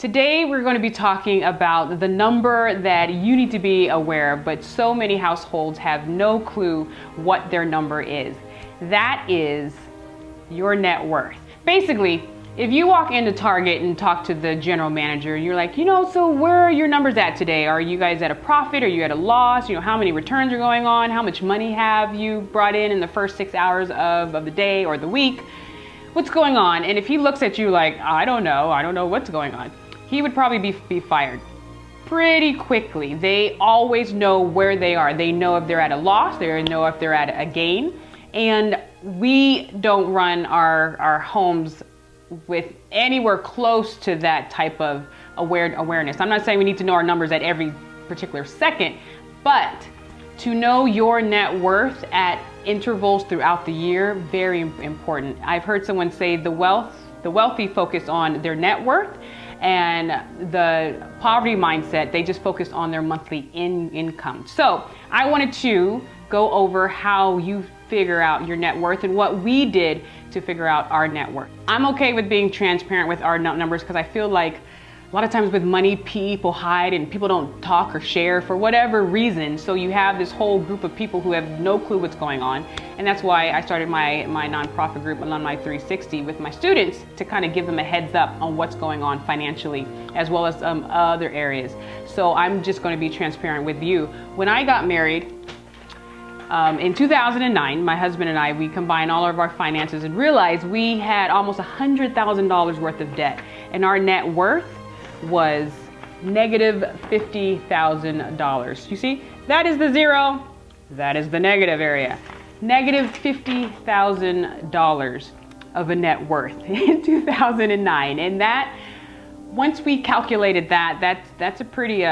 Today we're going to be talking about the number that you need to be aware of, but so many households have no clue what their number is. That is your net worth. Basically, if you walk into Target and talk to the general manager, you're like, so where are your numbers at today? Are you guys at a profit? Are you at a loss? How many returns are going on? How much money have you brought in the first 6 hours of the day or the week? What's going on? And if he looks at you like, I don't know what's going on, he would probably be fired pretty quickly. They always know where they are. They know if they're at a loss, they know if they're at a gain. And we don't run our homes with anywhere close to that type of awareness. I'm not saying we need to know our numbers at every particular second, but to know your net worth at intervals throughout the year, very important. I've heard someone say the wealthy focus on their net worth, and the poverty mindset, they just focus on their monthly income. So I wanted to go over how you figure out your net worth and what we did to figure out our net worth. I'm okay with being transparent with our numbers because I feel like a lot of times with money, people hide and people don't talk or share for whatever reason. So you have this whole group of people who have no clue what's going on. And that's why I started my nonprofit group, Alumni 360, with my students to kind of give them a heads up on what's going on financially, as well as other areas. So I'm just going to be transparent with you. When I got married, in 2009, my husband and I, we combined all of our finances and realized we had almost $100,000 worth of debt, and our net worth was negative $50,000. You see, that is the zero, that is the negative area. Negative $50,000 of a net worth in 2009, and that, once we calculated that's a pretty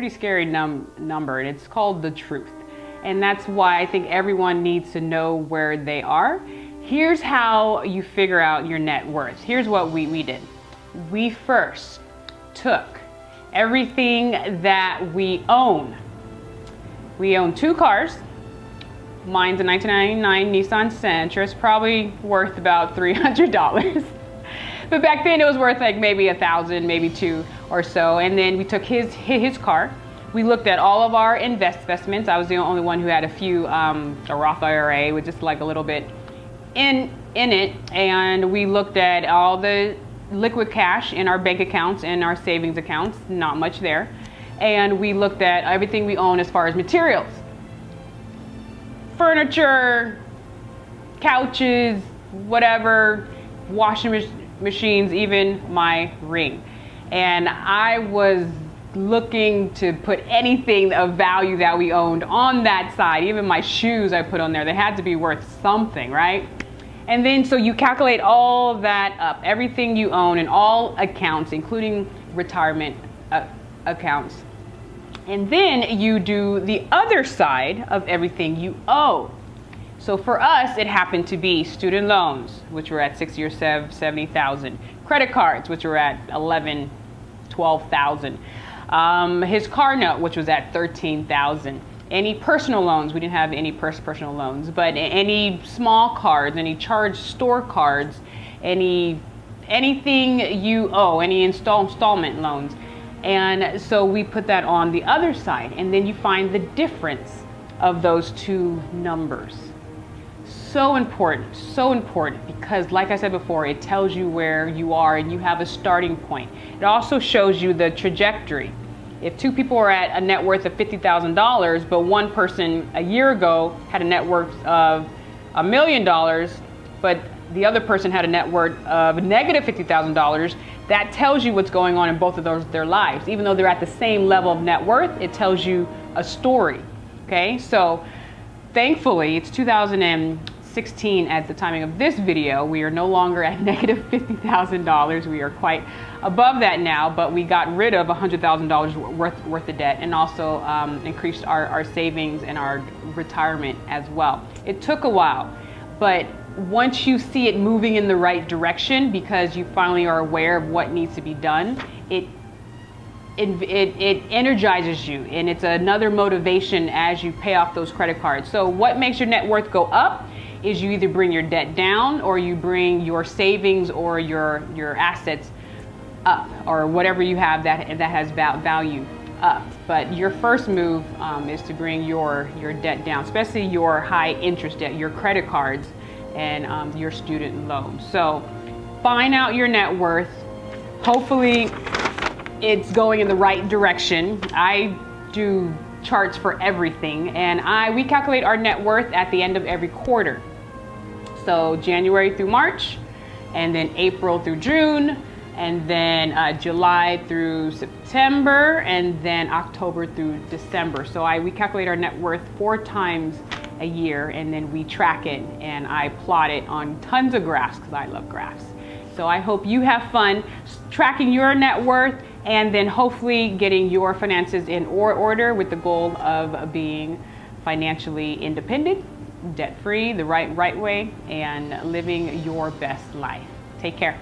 scary number, and it's called the truth. And that's why I think everyone needs to know where they are. Here's how you figure out your net worth. Here's what we did. We first took everything that we own. We own 2 cars. Mine's a 1999 Nissan Sentra. It's probably worth about $300. But back then it was worth like maybe $1,000, maybe $2 or so. And then we took his car. We looked at all of our investments. I was the only one who had a few, a Roth IRA with just like a little bit in it. And we looked at all the liquid cash in our bank accounts and our savings accounts, not much there. And we looked at everything we own as far as materials. Furniture, couches, whatever, washing machines, even my ring. And I was looking to put anything of value that we owned on that side. Even my shoes I put on there. They had to be worth something, right? And then so you calculate all that up, everything you own in all accounts, including retirement accounts. And then you do the other side of everything you owe. So for us, it happened to be student loans, which were at $60,000 or $70,000. Credit cards, which were at $11,000, $12,000. His car note, which was at $13,000. Any personal loans, we didn't have any personal loans, but any small cards, any charge store cards, anything you owe, any installment loans. And so we put that on the other side, and then you find the difference of those two numbers. So important, because like I said before, it tells you where you are and you have a starting point. It also shows you the trajectory. If 2 people are at a net worth of $50,000, but one person a year ago had a net worth of $1 million, but the other person had a net worth of negative $50,000, that tells you what's going on in both of their lives. Even though they're at the same level of net worth, it tells you a story. Okay, so thankfully it's 2016 at the timing of this video. We are no longer at negative $50,000. We are quite above that now, but we got rid of $100,000 worth of debt, and also increased our savings and our retirement as well. It took a while, but once you see it moving in the right direction, because you finally are aware of what needs to be done, it energizes you, and it's another motivation as you pay off those credit cards. So what makes your net worth go up is you either bring your debt down, or you bring your savings or your assets up, or whatever you have that has value up. But your first move is to bring your debt down, especially your high interest debt, your credit cards, and your student loans. So find out your net worth. Hopefully it's going in the right direction. I do charts for everything, and we calculate our net worth at the end of every quarter. So January through March, and then April through June, and then July through September, and then October through December. So we calculate our net worth 4 times a year, and then we track it, and I plot it on tons of graphs because I love graphs. So I hope you have fun tracking your net worth, and then hopefully getting your finances in order with the goal of being financially independent, debt-free, the right way, and living your best life. Take care.